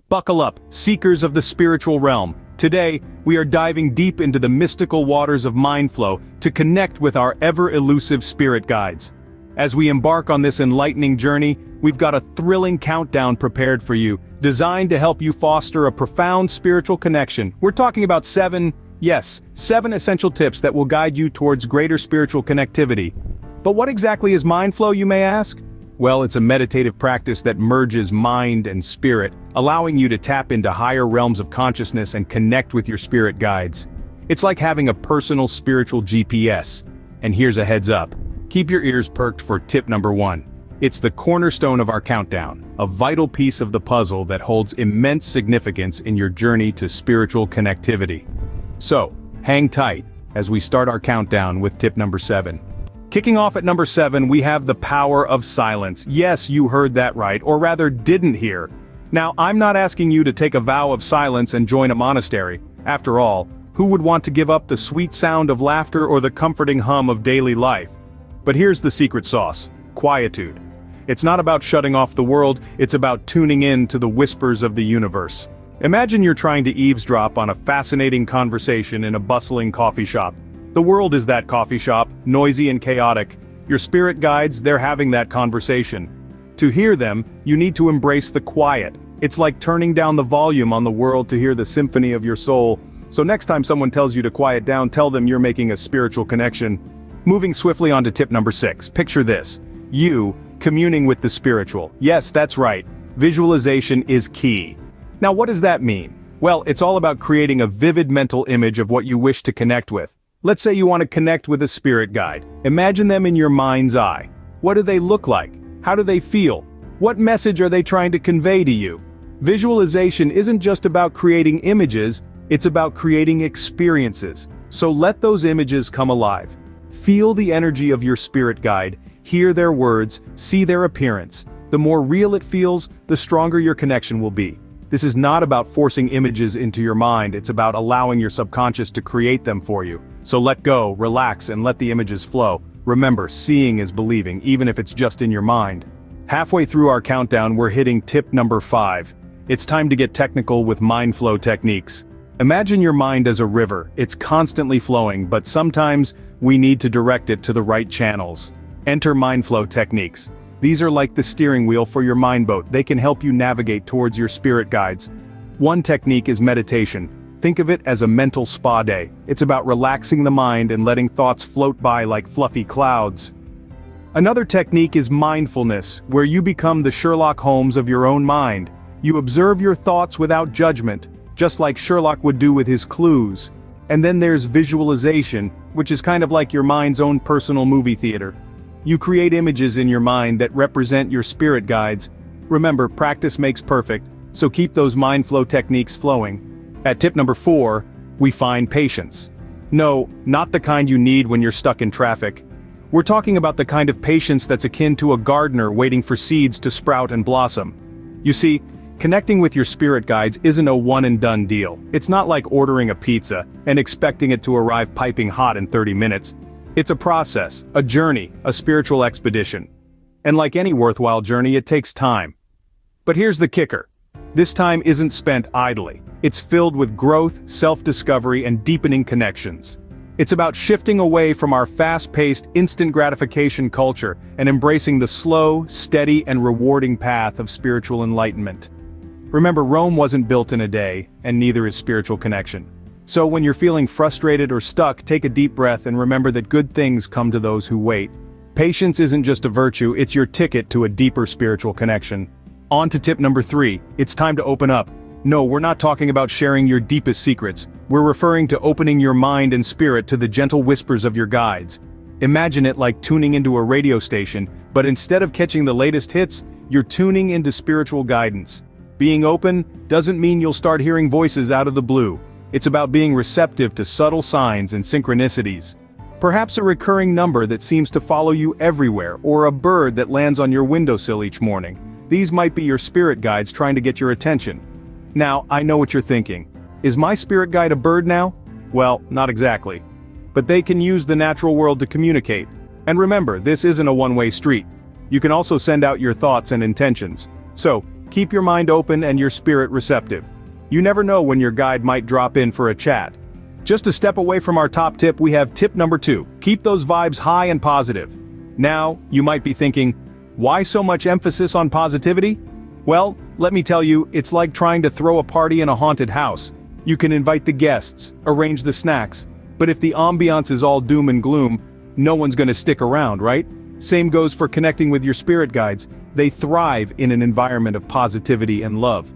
Buckle up, seekers of the spiritual realm. Today, we are diving deep into the mystical waters of MindFlow to connect with our ever-elusive spirit guides. As we embark on this enlightening journey, we've got a thrilling countdown prepared for you, designed to help you foster a profound spiritual connection. We're talking about seven essential tips that will guide you towards greater spiritual connectivity. But what exactly is MindFlow, you may ask? Well, it's a meditative practice that merges mind and spirit, allowing you to tap into higher realms of consciousness and connect with your spirit guides. It's like having a personal spiritual GPS. And here's a heads up. Keep your ears perked for tip number 1. It's the cornerstone of our countdown, a vital piece of the puzzle that holds immense significance in your journey to spiritual connectivity. So, hang tight as we start our countdown with tip number 7. Kicking off at number 7, we have the power of silence. Yes, you heard that right, or rather didn't hear. Now, I'm not asking you to take a vow of silence and join a monastery. After all, who would want to give up the sweet sound of laughter or the comforting hum of daily life? But here's the secret sauce: quietude. It's not about shutting off the world, it's about tuning in to the whispers of the universe. Imagine you're trying to eavesdrop on a fascinating conversation in a bustling coffee shop. The world is that coffee shop, noisy and chaotic. Your spirit guides, they're having that conversation. To hear them, you need to embrace the quiet. It's like turning down the volume on the world to hear the symphony of your soul. So next time someone tells you to quiet down, tell them you're making a spiritual connection. Moving swiftly on to tip number 6, picture this. You, communing with the spiritual. Yes, that's right. Visualization is key. Now what does that mean? Well, it's all about creating a vivid mental image of what you wish to connect with. Let's say you want to connect with a spirit guide. Imagine them in your mind's eye. What do they look like? How do they feel? What message are they trying to convey to you? Visualization isn't just about creating images, it's about creating experiences. So let those images come alive. Feel the energy of your spirit guide, hear their words, see their appearance. The more real it feels, the stronger your connection will be. This is not about forcing images into your mind, it's about allowing your subconscious to create them for you. So let go, relax, and let the images flow. Remember, seeing is believing, even if it's just in your mind. Halfway through our countdown, we're hitting tip number 5. It's time to get technical with MindFlow Techniques. Imagine your mind as a river. It's constantly flowing, but sometimes we need to direct it to the right channels. Enter MindFlow Techniques. These are like the steering wheel for your mind boat. They can help you navigate towards your spirit guides. One technique is meditation. Think of it as a mental spa day. It's about relaxing the mind and letting thoughts float by like fluffy clouds. Another technique is mindfulness, where you become the Sherlock Holmes of your own mind. You observe your thoughts without judgment, just like Sherlock would do with his clues. And then there's visualization, which is kind of like your mind's own personal movie theater. You create images in your mind that represent your spirit guides. Remember, practice makes perfect, so keep those MindFlow techniques flowing. At tip number 4, we find patience. No, not the kind you need when you're stuck in traffic. We're talking about the kind of patience that's akin to a gardener waiting for seeds to sprout and blossom. You see, connecting with your spirit guides isn't a one-and-done deal. It's not like ordering a pizza and expecting it to arrive piping hot in 30 minutes. It's a process, a journey, a spiritual expedition. And like any worthwhile journey, it takes time. But here's the kicker. This time isn't spent idly. It's filled with growth, self-discovery, and deepening connections. It's about shifting away from our fast-paced, instant gratification culture and embracing the slow, steady, and rewarding path of spiritual enlightenment. Remember, Rome wasn't built in a day, and neither is spiritual connection. So when you're feeling frustrated or stuck, take a deep breath and remember that good things come to those who wait. Patience isn't just a virtue, it's your ticket to a deeper spiritual connection. On to tip number 3, it's time to open up. No, we're not talking about sharing your deepest secrets. We're referring to opening your mind and spirit to the gentle whispers of your guides. Imagine it like tuning into a radio station, but instead of catching the latest hits, you're tuning into spiritual guidance. Being open doesn't mean you'll start hearing voices out of the blue. It's about being receptive to subtle signs and synchronicities. Perhaps a recurring number that seems to follow you everywhere, or a bird that lands on your windowsill each morning. These might be your spirit guides trying to get your attention. Now, I know what you're thinking. Is my spirit guide a bird now? Well, not exactly. But they can use the natural world to communicate. And remember, this isn't a one-way street. You can also send out your thoughts and intentions. So, keep your mind open and your spirit receptive. You never know when your guide might drop in for a chat. Just a step away from our top tip, we have tip number 2, keep those vibes high and positive. Now, you might be thinking, why so much emphasis on positivity? Well, let me tell you, it's like trying to throw a party in a haunted house. You can invite the guests, arrange the snacks, but if the ambiance is all doom and gloom, no one's gonna stick around, right? Same goes for connecting with your spirit guides. They thrive in an environment of positivity and love.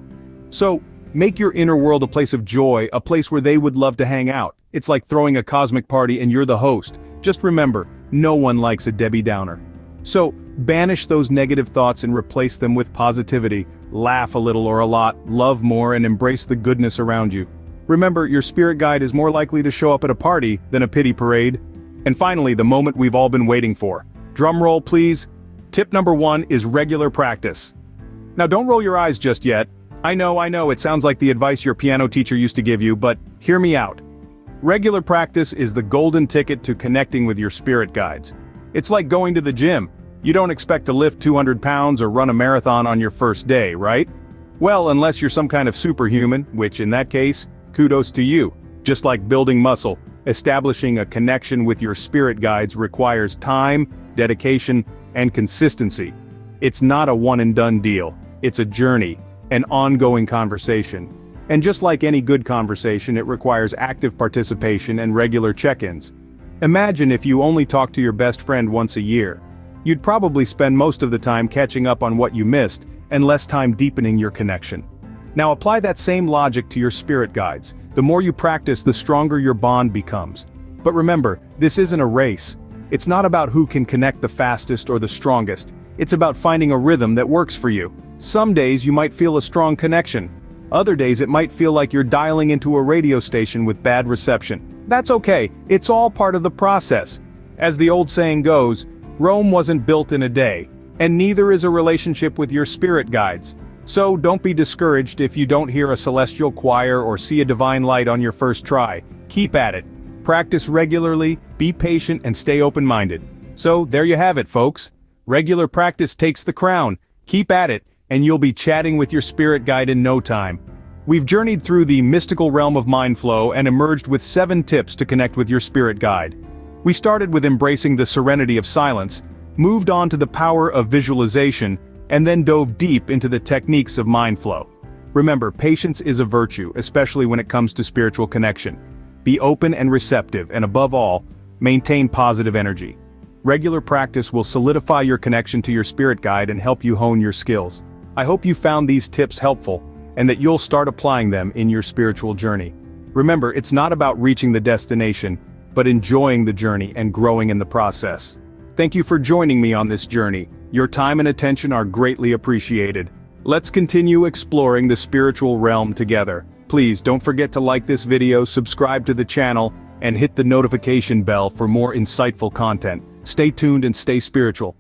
So, make your inner world a place of joy, a place where they would love to hang out. It's like throwing a cosmic party and you're the host. Just remember, no one likes a Debbie Downer. So, banish those negative thoughts and replace them with positivity. Laugh a little or a lot, love more, and embrace the goodness around you. Remember, your spirit guide is more likely to show up at a party than a pity parade. And finally, the moment we've all been waiting for. Drum roll, please. Tip number 1 is regular practice. Now don't roll your eyes just yet. I know, it sounds like the advice your piano teacher used to give you, but hear me out. Regular practice is the golden ticket to connecting with your spirit guides. It's like going to the gym. You don't expect to lift 200 pounds or run a marathon on your first day, right? Well, unless you're some kind of superhuman, which in that case, kudos to you. Just like building muscle, establishing a connection with your spirit guides requires time, dedication, and consistency. It's not a one-and-done deal. It's a journey, an ongoing conversation. And just like any good conversation, it requires active participation and regular check-ins. Imagine if you only talked to your best friend once a year. You'd probably spend most of the time catching up on what you missed, and less time deepening your connection. Now apply that same logic to your spirit guides. The more you practice, the stronger your bond becomes. But remember, this isn't a race. It's not about who can connect the fastest or the strongest. It's about finding a rhythm that works for you. Some days you might feel a strong connection. Other days it might feel like you're dialing into a radio station with bad reception. That's okay, it's all part of the process. As the old saying goes, Rome wasn't built in a day, and neither is a relationship with your spirit guides. So don't be discouraged if you don't hear a celestial choir or see a divine light on your first try. Keep at it. Practice regularly, be patient, and stay open-minded. So there you have it, folks. Regular practice takes the crown. Keep at it, and you'll be chatting with your spirit guide in no time. We've journeyed through the mystical realm of MindFlow and emerged with 7 tips to connect with your spirit guide. We started with embracing the serenity of silence, moved on to the power of visualization, and then dove deep into the techniques of MindFlow. Remember, patience is a virtue, especially when it comes to spiritual connection. Be open and receptive, and above all, maintain positive energy. Regular practice will solidify your connection to your spirit guide and help you hone your skills. I hope you found these tips helpful, and that you'll start applying them in your spiritual journey. Remember, it's not about reaching the destination, but enjoying the journey and growing in the process. Thank you for joining me on this journey. Your time and attention are greatly appreciated. Let's continue exploring the spiritual realm together. Please don't forget to like this video, subscribe to the channel, and hit the notification bell for more insightful content. Stay tuned and stay spiritual.